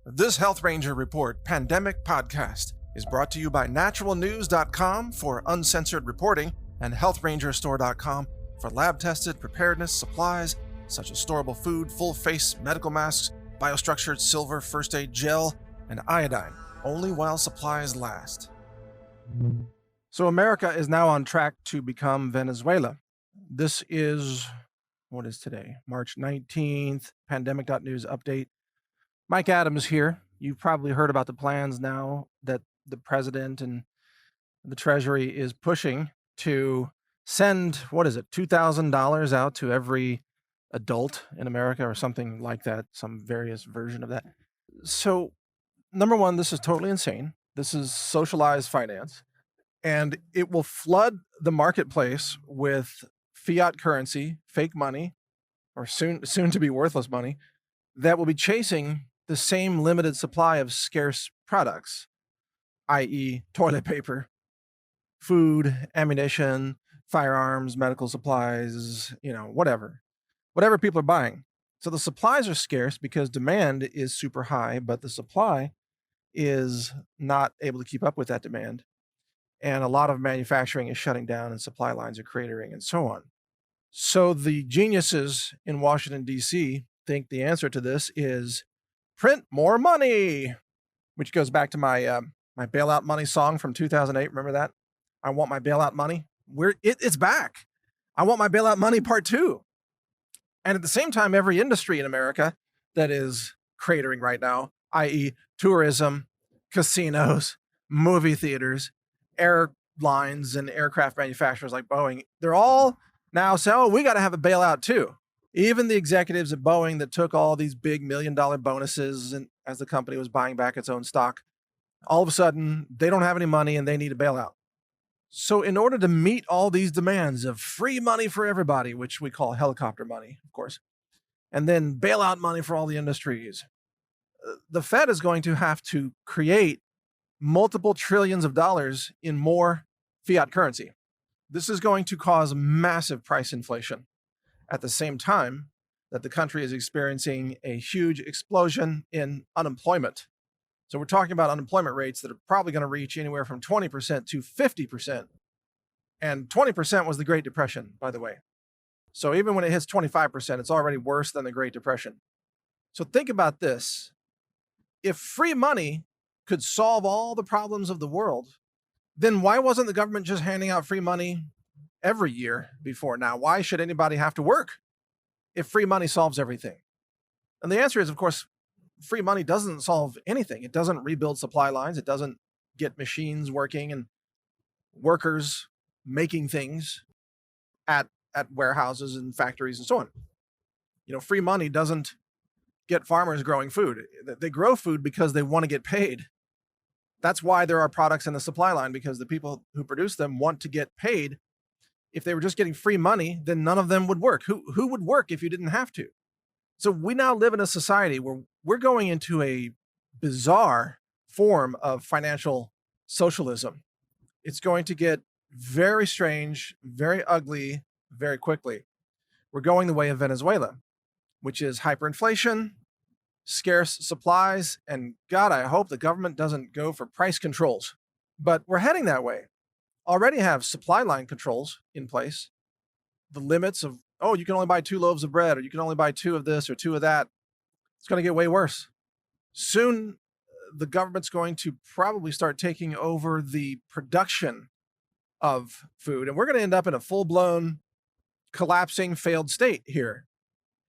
This Health Ranger Report Pandemic Podcast is brought to you by NaturalNews.com for uncensored reporting and HealthRangerStore.com for lab-tested preparedness supplies such as storable food, full-face medical masks, biostructured silver first aid gel, and iodine, only while supplies last. So America is now on track to become Venezuela. This is, what is today? March 19th, Pandemic.News update. Mike Adams here. You've probably heard about the plans now that the president and the Treasury is pushing to send, $2,000 out to every adult in America or something like that, some various version of that. So, number one, this is totally insane. This is socialized finance, and it will flood the marketplace with fiat currency, fake money, or soon to be worthless money, that will be chasing the same limited supply of scarce products, i.e. toilet paper, food, ammunition, firearms, medical supplies, whatever people are buying. So the supplies are scarce because demand is super high, but the supply is not able to keep up with that demand. And a lot of manufacturing is shutting down and supply lines are cratering and so on. So the geniuses in Washington, D.C. think the answer to this is print more money, which goes back to my my bailout money song from 2008. Remember that? I want my bailout money. It's back. I want my bailout money part 2. And at the same time, every industry in America that is cratering right now, i.e. tourism, casinos, movie theaters, airlines, and aircraft manufacturers like Boeing, they're all now saying, we got to have a bailout too. Even the executives at Boeing that took all these big $1 million bonuses and as the company was buying back its own stock, all of a sudden they don't have any money and they need a bailout. So in order to meet all these demands of free money for everybody, which we call helicopter money, of course, and then bailout money for all the industries, the Fed is going to have to create multiple trillions of dollars in more fiat currency. This is going to cause massive price inflation at the same time that the country is experiencing a huge explosion in unemployment. So we're talking about unemployment rates that are probably going to reach anywhere from 20% to 50%. And 20% was the Great Depression, by the way. So even when it hits 25%, it's already worse than the Great Depression. So think about this. If free money could solve all the problems of the world, then why wasn't the government just handing out free money every year before now? Why should anybody have to work if free money solves everything? And the answer is, of course, free money doesn't solve anything. It doesn't rebuild supply lines. It doesn't get machines working and workers making things at warehouses and factories and so on. Free money doesn't get farmers growing food. They grow food because they want to get paid. That's why there are products in the supply line, because the people who produce them want to get paid. If they were just getting free money, then none of them would work. Who would work if you didn't have to? So we now live in a society where we're going into a bizarre form of financial socialism. It's going to get very strange, very ugly, very quickly. We're going the way of Venezuela, which is hyperinflation, scarce supplies, and God, I hope the government doesn't go for price controls. But we're heading that way. Already have supply line controls in place. The limits of, you can only buy 2 loaves of bread, or you can only buy 2 of this or 2 of that. It's going to get way worse. Soon, the government's going to probably start taking over the production of food, and we're going to end up in a full-blown collapsing failed state here.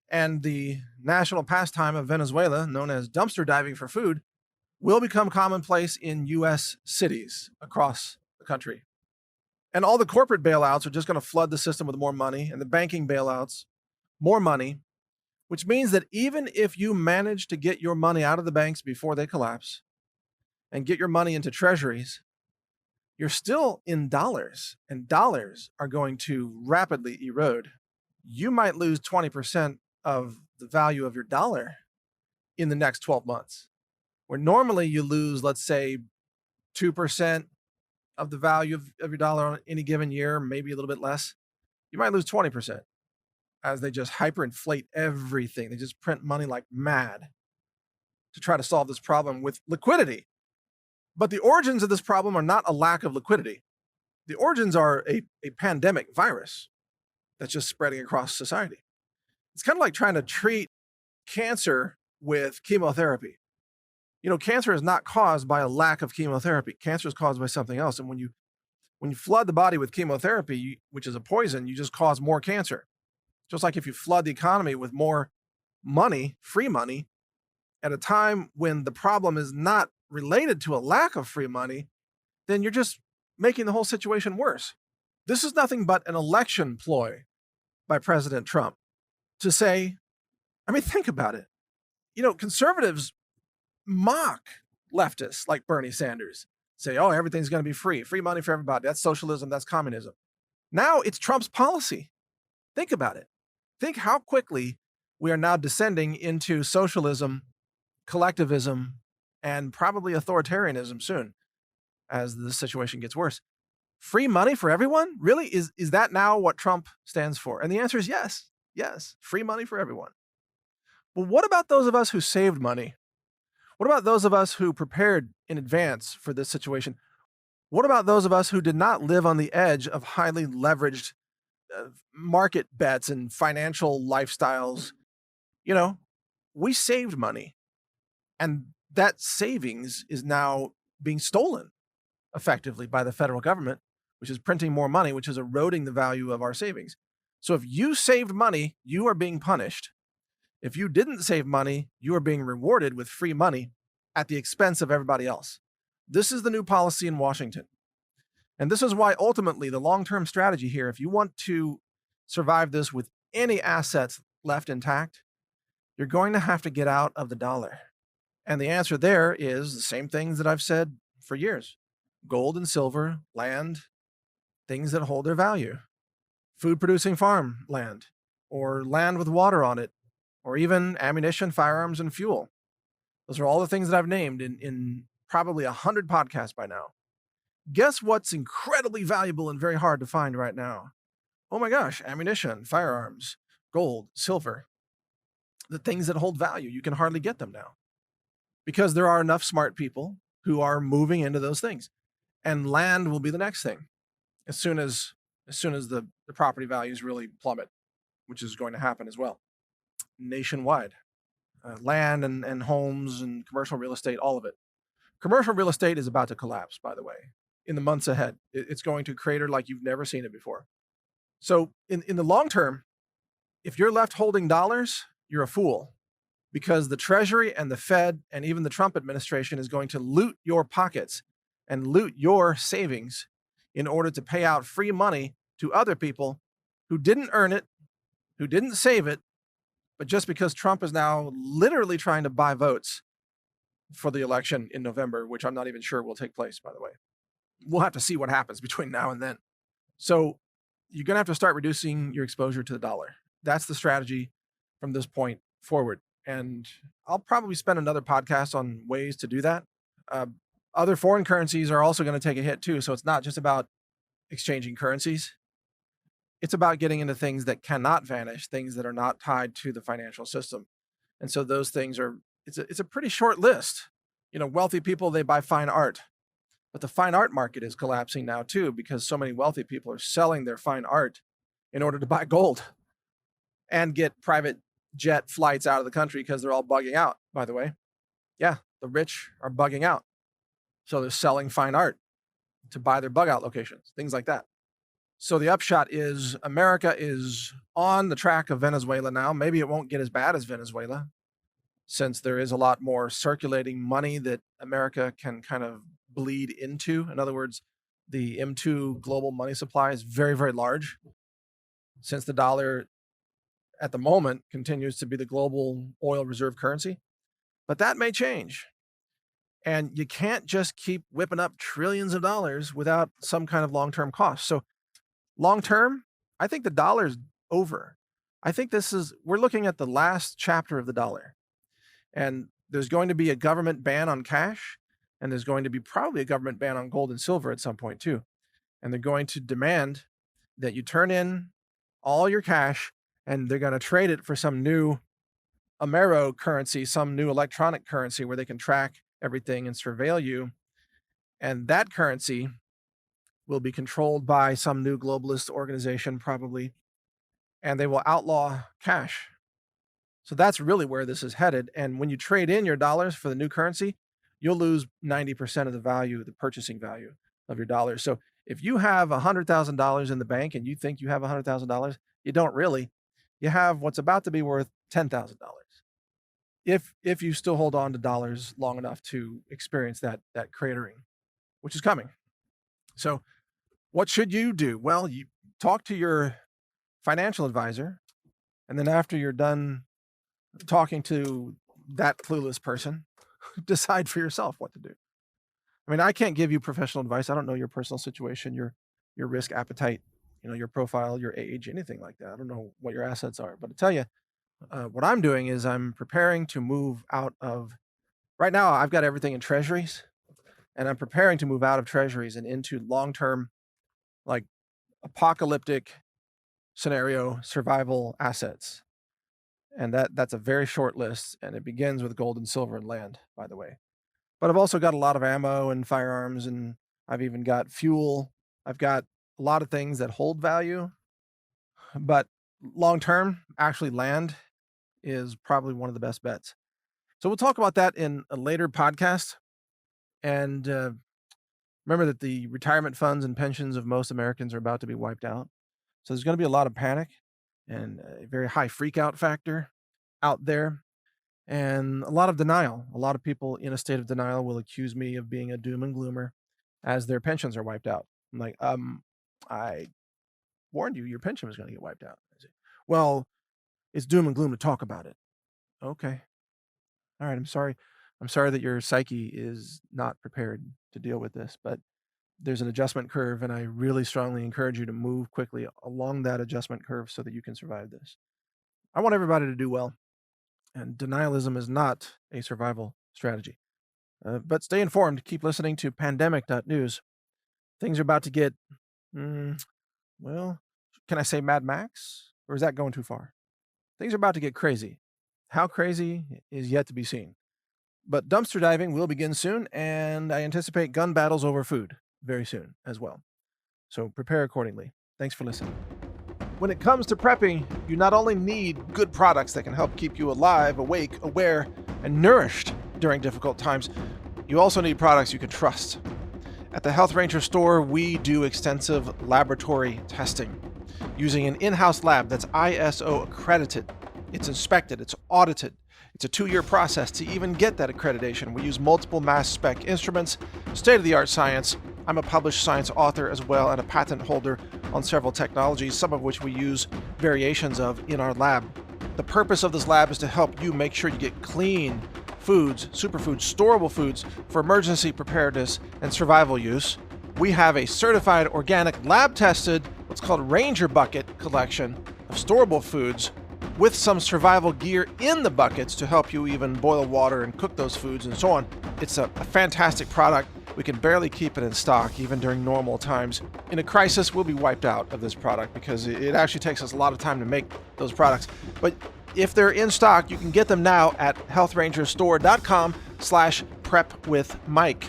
And the national pastime of Venezuela, known as dumpster diving for food, will become commonplace in U.S. cities across the country. And all the corporate bailouts are just going to flood the system with more money, and the banking bailouts, more money, which means that even if you manage to get your money out of the banks before they collapse and get your money into treasuries, you're still in dollars, and dollars are going to rapidly erode. You might lose 20% of the value of your dollar in the next 12 months, where normally you lose, let's say, 2% of the value of your dollar on any given year, maybe a little bit less. You might lose 20% as they just hyperinflate everything. They just print money like mad to try to solve this problem with liquidity. But the origins of this problem are not a lack of liquidity. The origins are a pandemic virus that's just spreading across society. It's kind of like trying to treat cancer with chemotherapy. Cancer is not caused by a lack of chemotherapy. Cancer is caused by something else. And when you flood the body with chemotherapy, which is a poison, you just cause more cancer. Just like if you flood the economy with more money, free money, at a time when the problem is not related to a lack of free money, then you're just making the whole situation worse. This is nothing but an election ploy by President Trump to say, think about it. Conservatives mock leftists like Bernie Sanders, say, oh, everything's going to be free money for everybody. That's socialism, that's communism. Now it's Trump's policy. Think about it. Think how quickly we are now descending into socialism, collectivism, and probably authoritarianism soon as the situation gets worse. Free money for everyone? Really? Is that now what Trump stands for? And the answer is yes. Yes, free money for everyone. But what about those of us who saved money? What about those of us who prepared in advance for this situation? What about those of us who did not live on the edge of highly leveraged market bets and financial lifestyles? We saved money, and that savings is now being stolen effectively by the federal government, which is printing more money, which is eroding the value of our savings. So if you saved money, you are being punished. If you didn't save money, you are being rewarded with free money at the expense of everybody else. This is the new policy in Washington. And this is why ultimately the long-term strategy here, if you want to survive this with any assets left intact, you're going to have to get out of the dollar. And the answer there is the same things that I've said for years. Gold and silver, land, things that hold their value. Food-producing farm land, or land with water on it, or even ammunition, firearms, and fuel. Those are all the things that I've named in probably 100 podcasts by now. Guess what's incredibly valuable and very hard to find right now? Oh my gosh, ammunition, firearms, gold, silver. The things that hold value, you can hardly get them now. Because there are enough smart people who are moving into those things. And land will be the next thing. As soon as the property values really plummet, which is going to happen as well. Nationwide. Land and homes and commercial real estate, all of it. Commercial real estate is about to collapse, by the way, in the months ahead. It's going to crater like you've never seen it before. So in the long term, if you're left holding dollars, you're a fool, because the Treasury and the Fed and even the Trump administration is going to loot your pockets and loot your savings in order to pay out free money to other people who didn't earn it, who didn't save it, but just because Trump is now literally trying to buy votes for the election in November, which I'm not even sure will take place, by the way. We'll have to see what happens between now and then. So you're going to have to start reducing your exposure to the dollar. That's the strategy from this point forward. And I'll probably spend another podcast on ways to do that. Other foreign currencies are also going to take a hit too. So it's not just about exchanging currencies. It's about getting into things that cannot vanish, things that are not tied to the financial system. And so those things are, it's a pretty short list. Wealthy people, they buy fine art. But the fine art market is collapsing now too, because so many wealthy people are selling their fine art in order to buy gold and get private jet flights out of the country, because they're all bugging out, by the way. Yeah, the rich are bugging out. So they're selling fine art to buy their bug out locations, things like that. So the upshot is America is on the track of Venezuela now. Maybe it won't get as bad as Venezuela, since there is a lot more circulating money that America can kind of bleed into. In other words, the M2 global money supply is very, very large, since the dollar at the moment continues to be the global oil reserve currency. But that may change. And you can't just keep whipping up trillions of dollars without some kind of long-term cost. So long-term, I think the dollar's over. I think we're looking at the last chapter of the dollar. And there's going to be a government ban on cash, and there's going to be probably a government ban on gold and silver at some point too. And they're going to demand that you turn in all your cash, and they're going to trade it for some new Amero currency, some new electronic currency where they can track everything and surveil you. And that currency will be controlled by some new globalist organization, probably, and they will outlaw cash. So that's really where this is headed. And when you trade in your dollars for the new currency, you'll lose 90% of the value, the purchasing value of your dollars. So if you have $100,000 in the bank and you think you have $100,000, you don't really. You have what's about to be worth $10,000. If you still hold on to dollars long enough to experience that cratering, which is coming. So what should you do? Well, you talk to your financial advisor, and then after you're done talking to that clueless person, decide for yourself what to do. I mean, I can't give you professional advice. I don't know your personal situation, your risk appetite, your profile, your age, anything like that. I don't know what your assets are, but I tell you, what I'm doing is I'm preparing to move out of. Right now, I've got everything in treasuries, and I'm preparing to move out of treasuries and into long-term, like apocalyptic scenario survival assets. And that's a very short list, and it begins with gold and silver and land, by the way. But I've also got a lot of ammo and firearms, and I've even got fuel. I've got a lot of things that hold value, but long term, actually land is probably one of the best bets. So we'll talk about that in a later podcast. And remember that the retirement funds and pensions of most Americans are about to be wiped out. So there's going to be a lot of panic and a very high freak out factor out there, and a lot of denial. A lot of people in a state of denial will accuse me of being a doom and gloomer as their pensions are wiped out. I'm like, I warned you your pension was going to get wiped out. I say, well, it's doom and gloom to talk about it. Okay. All right. I'm sorry that your psyche is not prepared to deal with this, but there's an adjustment curve, and I really strongly encourage you to move quickly along that adjustment curve so that you can survive this. I want everybody to do well, and denialism is not a survival strategy. But stay informed. Keep listening to pandemic.news. Things are about to get, well, can I say Mad Max? Or is that going too far? Things are about to get crazy. How crazy is yet to be seen. But dumpster diving will begin soon, and I anticipate gun battles over food very soon as well. So prepare accordingly. Thanks for listening. When it comes to prepping, you not only need good products that can help keep you alive, awake, aware, and nourished during difficult times, you also need products you can trust. At the Health Ranger store, we do extensive laboratory testing using an in-house lab that's ISO accredited. It's inspected, it's audited. It's a 2-year process to even get that accreditation. We use multiple mass spec instruments, state-of-the-art science. I'm a published science author as well and a patent holder on several technologies, some of which we use variations of in our lab. The purpose of this lab is to help you make sure you get clean foods, superfoods, storable foods for emergency preparedness and survival use. We have a certified organic lab-tested, what's called Ranger Bucket collection of storable foods with some survival gear in the buckets to help you even boil water and cook those foods and so on. It's a fantastic product. We can barely keep it in stock even during normal times. In a crisis, we'll be wiped out of this product because it actually takes us a lot of time to make those products. But if they're in stock, you can get them now at healthrangerstore.com/prepwithmike.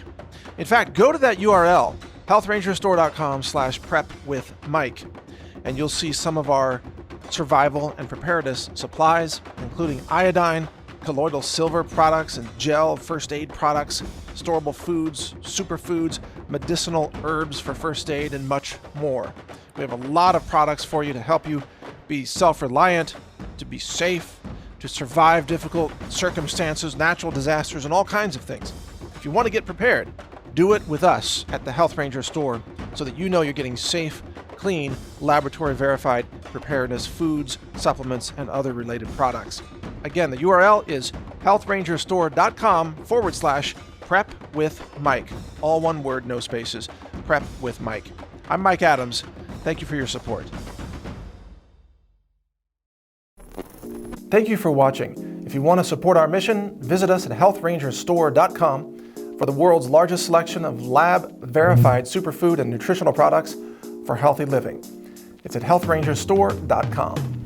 In fact, go to that URL, healthrangerstore.com/prepwithmike, and you'll see some of our survival and preparedness supplies, including iodine, colloidal silver products and gel first aid products, storable foods, superfoods, medicinal herbs for first aid, and much more. We have a lot of products for you to help you be self-reliant, to be safe, to survive difficult circumstances, natural disasters, and all kinds of things. If you want to get prepared, do it with us at the Health Ranger store so that you know you're getting safe, clean, laboratory-verified preparedness foods, supplements, and other related products. Again, the URL is healthrangerstore.com/prepwithmike. All one word, no spaces. Prep with Mike. I'm Mike Adams. Thank you for your support. Thank you for watching. If you want to support our mission, visit us at healthrangerstore.com for the world's largest selection of lab-verified superfood and nutritional products for healthy living. It's at healthrangerstore.com.